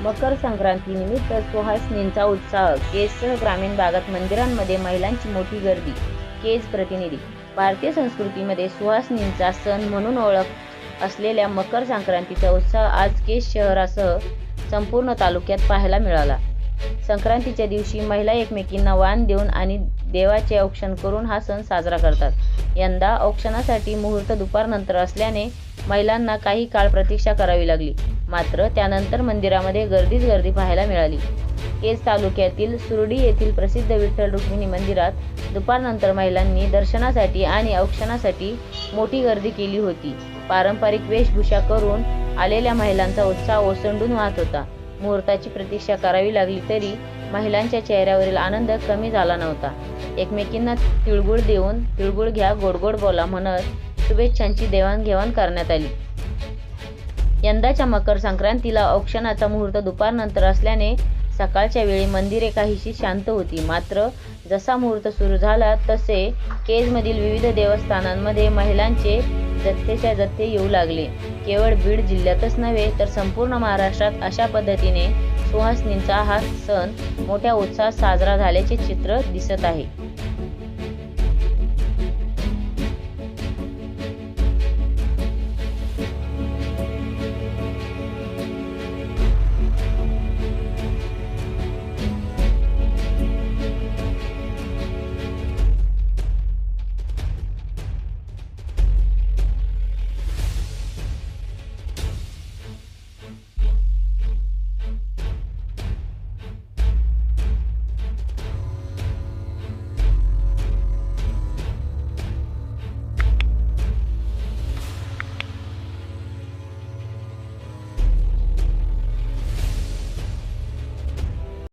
मकर संक्रांतीनिमित्त सुहासिनींचा उत्साह. केजसह ग्रामीण भागात मंदिरांमध्ये महिलांची मोठी गर्दी. केज प्रतिनिधी. भारतीय संस्कृतीमध्ये सुहासिनींचा सण म्हणून ओळख असलेल्या मकर संक्रांतीचा उत्साह आज केज शहरासह संपूर्ण तालुक्यात पाहायला मिळाला. संक्रांतीच्या दिवशी महिला एकमेकींना वाण देऊन आणि देवाचे औक्षण करून हा सण साजरा करतात. यंदा औक्षणासाठी मुहूर्त दुपारनंतर असल्याने महिलांना काही काळ प्रतीक्षा करावी लागली. मात्र त्यानंतर मंदिरामध्ये गर्दीच गर्दी पाहायला मिळाली. केज तालुक्यातील सुरडी येथील प्रसिद्ध विठ्ठल रुक्मिणी मंदिरात दुपारनंतर महिलांनी दर्शनासाठी आणि औक्षणासाठी मोठी गर्दी केली होती. पारंपरिक वेशभूषा करून आलेल्या महिलांचा उत्साह ओसंडून वाहत होता. मुहूर्ताची प्रतीक्षा करावी लागली तरी महिलांच्या चेहऱ्यावरील आनंद कमी झाला नव्हता. एकमेकींना तिळगुळ देऊन तिळगुळ घ्या, गोड गोड बोला म्हणत शुभेच्छांची देवाणघेवाण करण्यात आली. यंदाच्या मकर संक्रांतीला औक्षणाचा मुहूर्त दुपारनंतर असल्याने सकाळच्या वेळी मंदिरे काहीशी शांत होती. मात्र जसा मुहूर्त सुरू झाला तसे केजमधील विविध देवस्थानांमध्ये महिलांचे जथ्थेच्या जथ्थे येऊ लागले. केवळ बीड जिल्ह्यातच नव्हे तर संपूर्ण महाराष्ट्रात अशा पद्धतीने सुहासिनींचा हा सण मोठ्या उत्साहात साजरा झाल्याचे चित्र दिसत आहे.